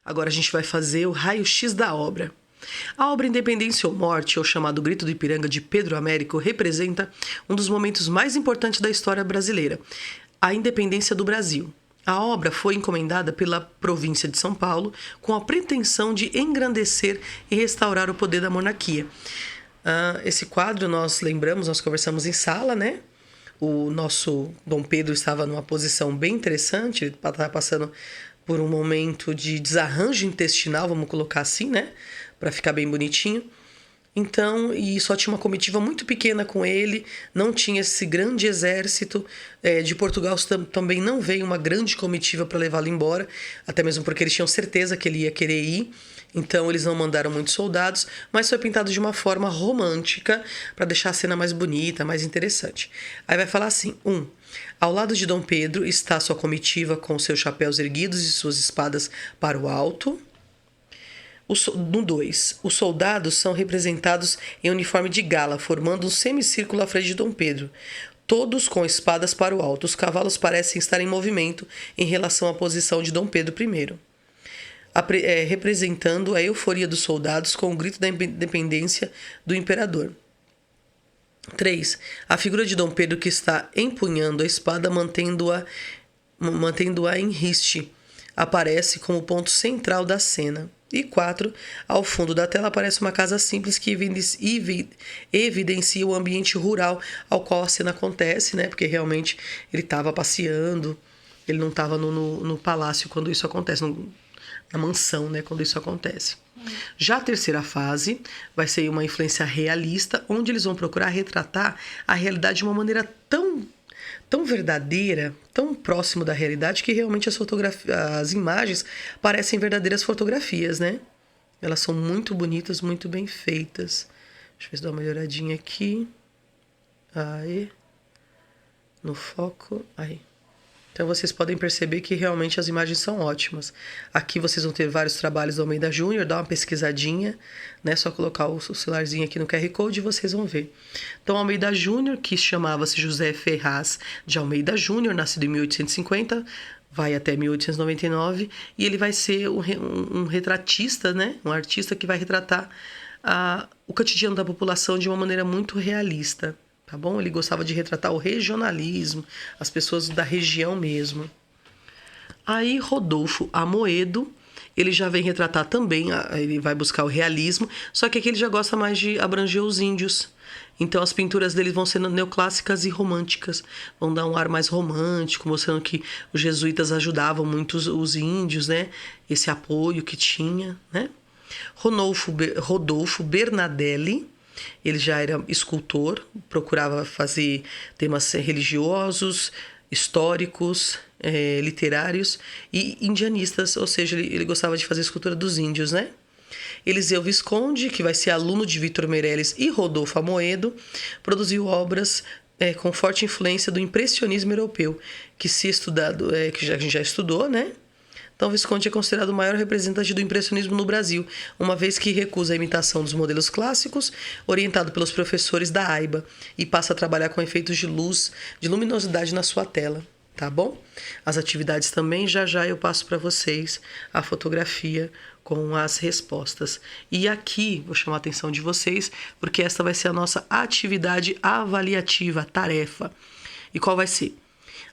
Agora a gente vai fazer o raio-x da obra. A obra Independência ou Morte, ou chamado Grito do Ipiranga de Pedro Américo, representa um dos momentos mais importantes da história brasileira, a independência do Brasil. A obra foi encomendada pela província de São Paulo com a pretensão de engrandecer e restaurar o poder da monarquia. Esse quadro nós conversamos em sala, né? O nosso Dom Pedro estava numa posição bem interessante, ele estava passando por um momento de desarranjo intestinal, vamos colocar assim, né? Para ficar bem bonitinho. Então, e só tinha uma comitiva muito pequena com ele, não tinha esse grande exército. De Portugal também não veio uma grande comitiva para levá-lo embora, até mesmo porque eles tinham certeza que ele ia querer ir. Então, eles não mandaram muitos soldados, mas foi pintado de uma forma romântica para deixar a cena mais bonita, mais interessante. Aí vai falar assim: ao lado de Dom Pedro está sua comitiva com seus chapéus erguidos e suas espadas para o alto. No 2, os soldados são representados em uniforme de gala, formando um semicírculo à frente de Dom Pedro, todos com espadas para o alto. Os cavalos parecem estar em movimento em relação à posição de Dom Pedro I, representando a euforia dos soldados com o grito da independência do imperador. 3. A figura de Dom Pedro que está empunhando a espada, mantendo-a em riste, aparece como ponto central da cena. E 4. Ao fundo da tela aparece uma casa simples que evidencia o ambiente rural ao qual a cena acontece, né? Porque realmente ele estava passeando, ele não estava no palácio quando isso acontece, na mansão, né? Quando isso acontece. Já a terceira fase vai ser uma influência realista, onde eles vão procurar retratar a realidade de uma maneira tão verdadeira, tão próximo da realidade, que realmente as imagens parecem verdadeiras fotografias, né? Elas são muito bonitas, muito bem feitas. Deixa eu ver se dá uma melhoradinha aqui. Aí. No foco. Aí. Então vocês podem perceber que realmente as imagens são ótimas. Aqui vocês vão ter vários trabalhos do Almeida Júnior, dá uma pesquisadinha, né? Só colocar o celularzinho aqui no QR Code e vocês vão ver. Então Almeida Júnior, que chamava-se José Ferraz de Almeida Júnior, nascido em 1850, vai até 1899, e ele vai ser um retratista, né? Um artista que vai retratar o cotidiano da população de uma maneira muito realista. Tá bom? Ele gostava de retratar o regionalismo, as pessoas da região mesmo. Aí Rodolfo Amoedo, ele já vem retratar também, ele vai buscar o realismo, só que aqui ele já gosta mais de abranger os índios. Então as pinturas dele vão ser neoclássicas e românticas, vão dar um ar mais romântico, mostrando que os jesuítas ajudavam muito os índios, né? Esse apoio que tinha, né? Rodolfo Bernadelli, ele já era escultor, procurava fazer temas religiosos, históricos, literários e indianistas, ou seja, ele gostava de fazer escultura dos índios, né? Eliseu Visconde, que vai ser aluno de Victor Meirelles e Rodolfo Amoedo, produziu obras com forte influência do impressionismo europeu, que a gente já estudou, né? Então, Visconde é considerado o maior representante do impressionismo no Brasil, uma vez que recusa a imitação dos modelos clássicos, orientado pelos professores da AIBA, e passa a trabalhar com efeitos de luz, de luminosidade na sua tela, tá bom? As atividades também, já eu passo para vocês a fotografia com as respostas. E aqui, vou chamar a atenção de vocês, porque esta vai ser a nossa atividade avaliativa, tarefa. E qual vai ser?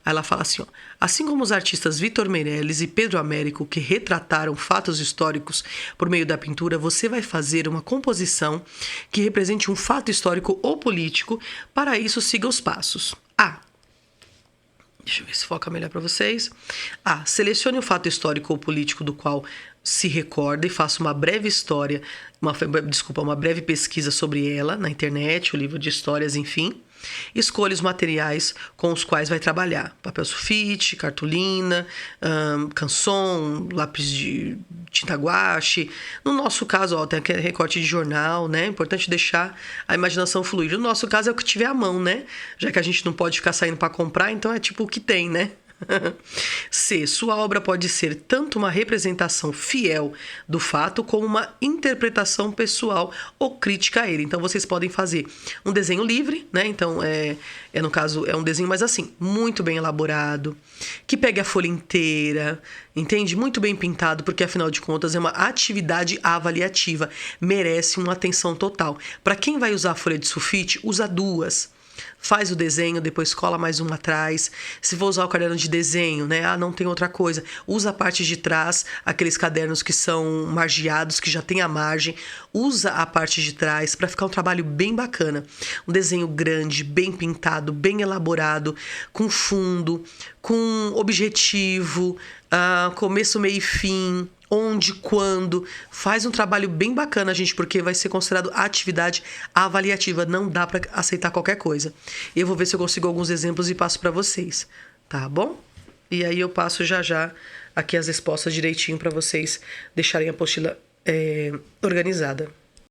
Aí ela fala assim, assim como os artistas Victor Meirelles e Pedro Américo, que retrataram fatos históricos por meio da pintura, você vai fazer uma composição que represente um fato histórico ou político. Para isso, siga os passos. Deixa eu ver se foca melhor para vocês. Selecione o fato histórico ou político do qual se recorda e faça uma breve uma breve pesquisa sobre ela na internet, o livro de histórias, enfim. Escolha os materiais com os quais vai trabalhar: papel sulfite, cartolina, canson, lápis de tinta guache. No nosso caso, tem aquele recorte de jornal, né? É importante deixar a imaginação fluir. No nosso caso é o que tiver à mão, né? Já que a gente não pode ficar saindo para comprar, então é tipo o que tem, né? C. Sua obra pode ser tanto uma representação fiel do fato como uma interpretação pessoal ou crítica a ele. Então, vocês podem fazer um desenho livre, né? Então, no caso, é um desenho, mas assim, muito bem elaborado, que pegue a folha inteira, entende? Muito bem pintado, porque afinal de contas é uma atividade avaliativa, merece uma atenção total. Para quem vai usar a folha de sulfite, usa duas. Faz o desenho, depois cola mais uma atrás. Se for usar o caderno de desenho, né? Ah, não tem outra coisa. Usa a parte de trás, aqueles cadernos que são margeados, que já tem a margem. Usa a parte de trás para ficar um trabalho bem bacana. Um desenho grande, bem pintado, bem elaborado, com fundo, com objetivo, começo, meio e fim. Onde, quando, faz um trabalho bem bacana, gente, porque vai ser considerado atividade avaliativa, não dá para aceitar qualquer coisa. Eu vou ver se eu consigo alguns exemplos e passo para vocês, tá bom? E aí eu passo já aqui as respostas direitinho para vocês deixarem a apostila organizada.